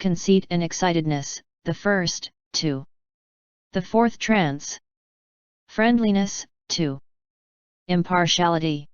conceit and excitedness, the first, 2. The fourth trance. Friendliness, 2. Impartiality.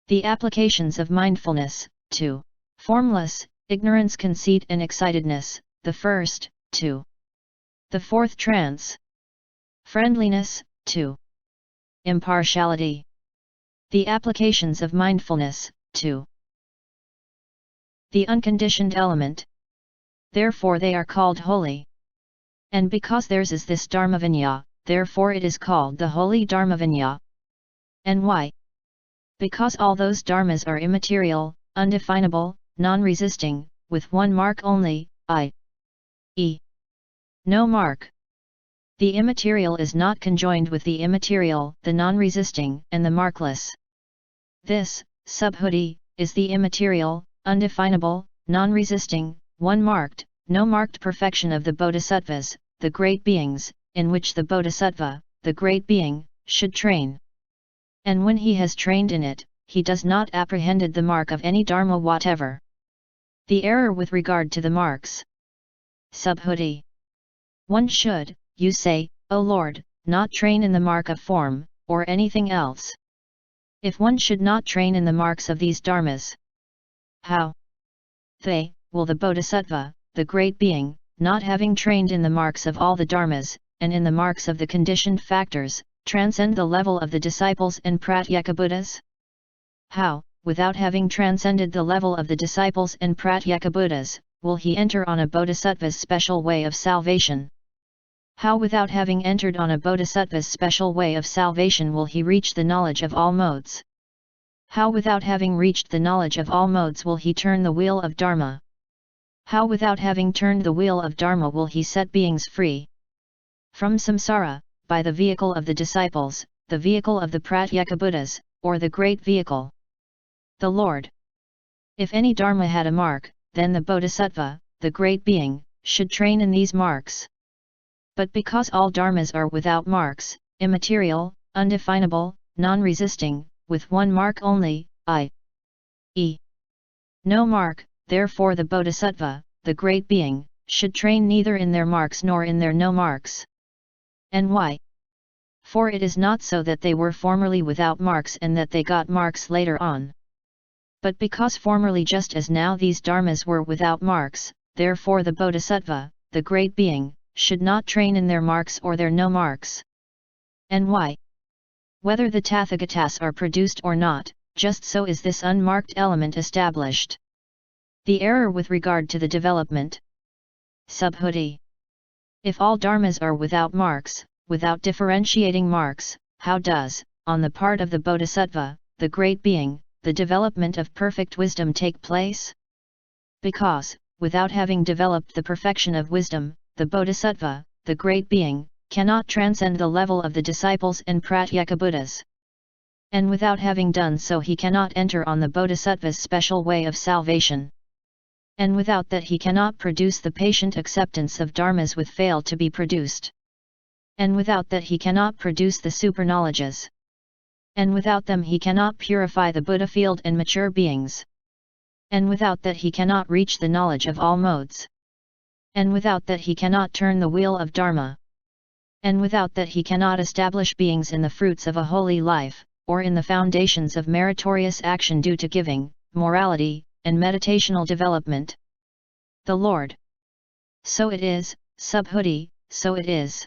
The applications of mindfulness, 2. Formless, ignorance, conceit and excitedness, the first, 2. The fourth trance. Friendliness, 2. Impartiality. The applications of mindfulness, 2. The unconditioned element. Therefore they are called holy. And because theirs is this Dharmavinya, therefore it is called the holy Dharmavinya. And why? Because all those dharmas are immaterial, undefinable, non-resisting, with one mark only, i.e. no mark. The immaterial is not conjoined with the immaterial, the non-resisting, and the markless. This, subhuti, is the immaterial, undefinable, non-resisting, one-marked, no-marked perfection of the bodhisattvas, the great beings, in which the bodhisattva, the great being, should train. And when he has trained in it, he does not apprehended the mark of any dharma whatever. The error with regard to the marks. Subhuti. One should, you say, O Lord, not train in the mark of form, or anything else. If one should not train in the marks of these dharmas, how will the bodhisattva, the great being, not having trained in the marks of all the dharmas, and in the marks of the conditioned factors, transcend the level of the disciples and pratyekabuddhas? How, without having transcended the level of the disciples and pratyekabuddhas, will he enter on a bodhisattva's special way of salvation? How, without having entered on a bodhisattva's special way of salvation, will he reach the knowledge of all modes? How, without having reached the knowledge of all modes, will he turn the wheel of Dharma? How, without having turned the wheel of Dharma, will he set beings free from samsara, by the vehicle of the disciples, the vehicle of the pratyekabuddhas, or the great vehicle? The Lord. If any dharma had a mark, then the bodhisattva, the great being, should train in these marks. But because all dharmas are without marks, immaterial, undefinable, non-resisting, with one mark only, i.e. no mark, therefore the bodhisattva, the great being, should train neither in their marks nor in their no marks. And why? For it is not so that they were formerly without marks and that they got marks later on. But because formerly just as now these dharmas were without marks, therefore the bodhisattva, the great being, should not train in their marks or their no marks. And why? Whether the tathagatas are produced or not, just so is this unmarked element established. The error with regard to the development. Subhuti. If all dharmas are without marks, without differentiating marks, how does, on the part of the bodhisattva, the great being, the development of perfect wisdom take place? Because, without having developed the perfection of wisdom, the bodhisattva, the great being, cannot transcend the level of the disciples and pratyekabuddhas. And without having done so he cannot enter on the bodhisattva's special way of salvation. And without that he cannot produce the patient acceptance of dharmas with fail to be produced. And without that he cannot produce the superknowledges. And without them he cannot purify the Buddha field and mature beings. And without that he cannot reach the knowledge of all modes. And without that he cannot turn the wheel of Dharma. And without that he cannot establish beings in the fruits of a holy life, or in the foundations of meritorious action due to giving, morality, and meditational development. The Lord. So it is, subhuti, so it is.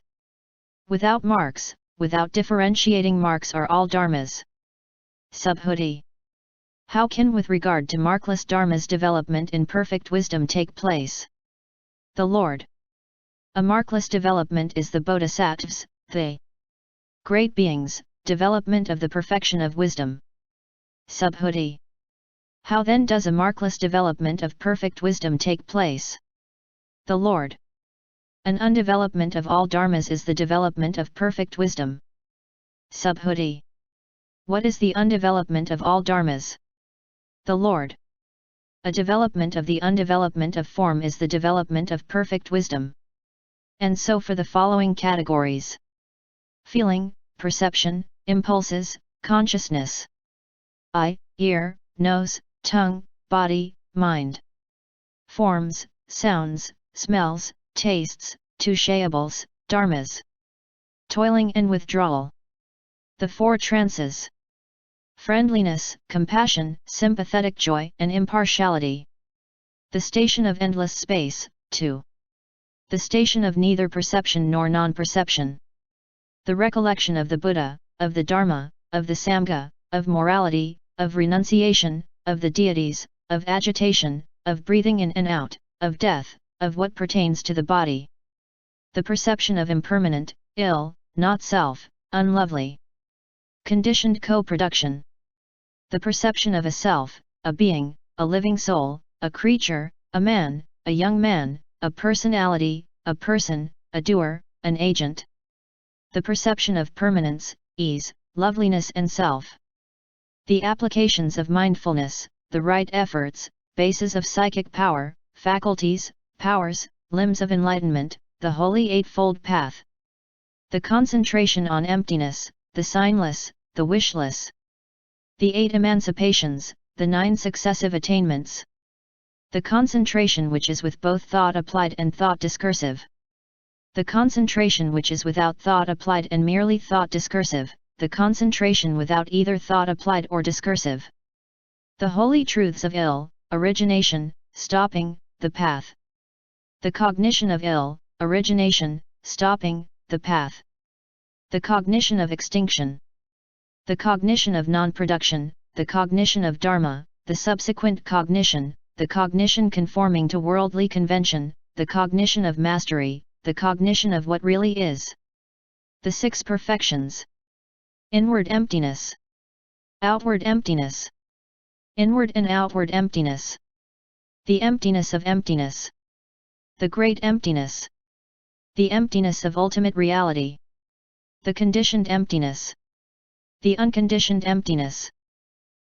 Without marks, without differentiating marks are all dharmas. Subhuti. How can with regard to markless dharmas development in perfect wisdom take place? The Lord. A markless development is the bodhisattvas, the great beings, development of the perfection of wisdom. Subhuti. How then does a markless development of perfect wisdom take place? The Lord. An undevelopment of all dharmas is the development of perfect wisdom. Subhuti. What is the undevelopment of all dharmas? The Lord. A development of the undevelopment of form is the development of perfect wisdom. And so for the following categories: feeling, perception, impulses, consciousness. Eye, ear, nose, tongue, body, mind. Forms, sounds, smells, tastes, touchables, dharmas. Toiling and withdrawal. The four trances. Friendliness, compassion, sympathetic joy and impartiality. The station of endless space, 2. The station of neither perception nor non-perception. The recollection of the Buddha, of the Dharma, of the Sangha, of morality, of renunciation, of the deities, of agitation, of breathing in and out, of death, of what pertains to the body. The perception of impermanent, ill, not self, unlovely. Conditioned co-production. The perception of a self, a being, a living soul, a creature, a man, a young man, a personality, a person, a doer, an agent. The perception of permanence, ease, loveliness and self. The applications of mindfulness, the right efforts, bases of psychic power, faculties, powers, limbs of enlightenment, the Holy Eightfold Path. The concentration on emptiness, the signless, the wishless. The 8 emancipations, the 9 successive attainments. The concentration which is with both thought applied and thought discursive. The concentration which is without thought applied and merely thought discursive, the concentration without either thought applied or discursive. The holy truths of ill, origination, stopping, the path. The cognition of ill, origination, stopping, the path. The cognition of extinction. The cognition of non-production, the cognition of dharma, the subsequent cognition, the cognition conforming to worldly convention, the cognition of mastery, the cognition of what really is. The 6 perfections. Inward emptiness. Outward emptiness. Inward and outward emptiness. The emptiness of emptiness. The great emptiness. The emptiness of ultimate reality. The conditioned emptiness. The unconditioned emptiness.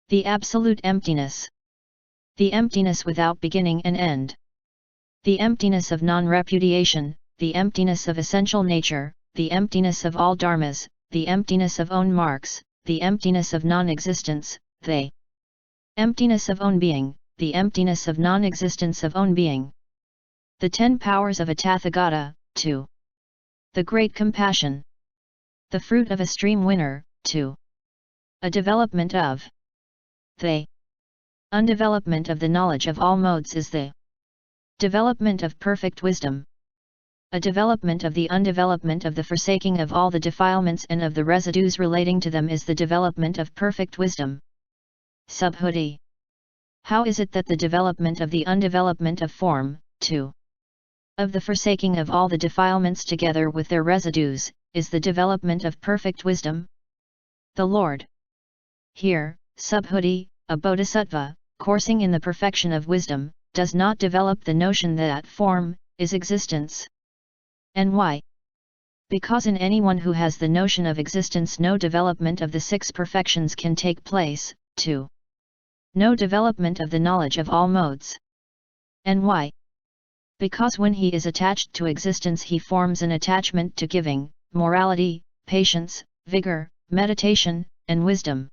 The absolute emptiness. The emptiness without beginning and end. The emptiness of non-repudiation, the emptiness of essential nature, the emptiness of all dharmas, the emptiness of own marks, the emptiness of non-existence, the emptiness of own being, the emptiness of non-existence of own being. The 10 powers of a Tathagata, 2. The great compassion. The fruit of a streamwinner, 2. A development of the undevelopment of the knowledge of all modes is the development of perfect wisdom. A development of the undevelopment of the forsaking of all the defilements and of the residues relating to them is the development of perfect wisdom. Subhuti. How is it that the development of the undevelopment of form, 2. Of the forsaking of all the defilements together with their residues, is the development of perfect wisdom? The Lord. Here, Subhuti, a bodhisattva, coursing in the perfection of wisdom, does not develop the notion that form is existence. And why? Because in anyone who has the notion of existence no development of the 6 perfections can take place, 2. No development of the knowledge of all modes. And why? Because when he is attached to existence he forms an attachment to giving, morality, patience, vigour, meditation, and wisdom.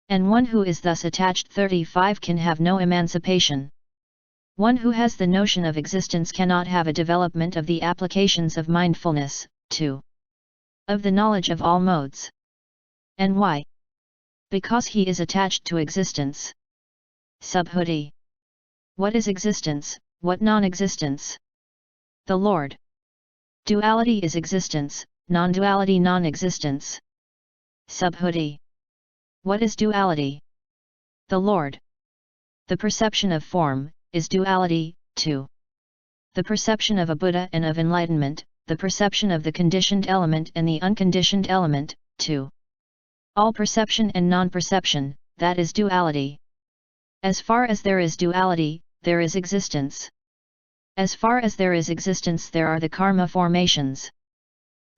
And one who is thus attached 35 can have no emancipation. One who has the notion of existence cannot have a development of the applications of mindfulness, 2. Of the knowledge of all modes. And why? Because he is attached to existence. Subhuti. What is existence, what non-existence? The Lord. Duality is existence, non-duality non-existence. Subhuti. What is duality? The Lord. The perception of form is duality, 2. The perception of a Buddha and of enlightenment, the perception of the conditioned element and the unconditioned element, 2. All perception and non-perception, that is duality. As far as there is duality, there is existence. As far as there is existence there are the karma formations.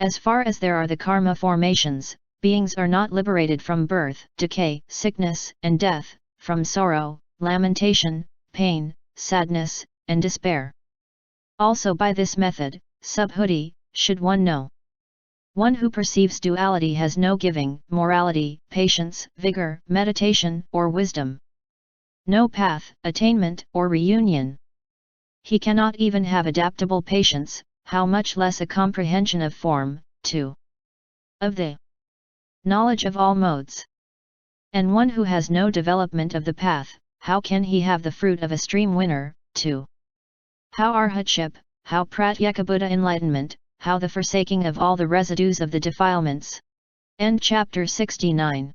As far as there are the karma formations, beings are not liberated from birth, decay, sickness, and death, from sorrow, lamentation, pain, sadness, and despair. Also by this method, Subhuti, should one know. One who perceives duality has no giving, morality, patience, vigour, meditation, or wisdom. No path, attainment, or reunion. He cannot even have adaptable patience, how much less a comprehension of form, 2. Of the knowledge of all modes. And one who has no development of the path, how can he have the fruit of a streamwinner, 2. How arhatship, how pratyekabuddha-enlightenment, how the forsaking of all the residues of the defilements. End chapter 69.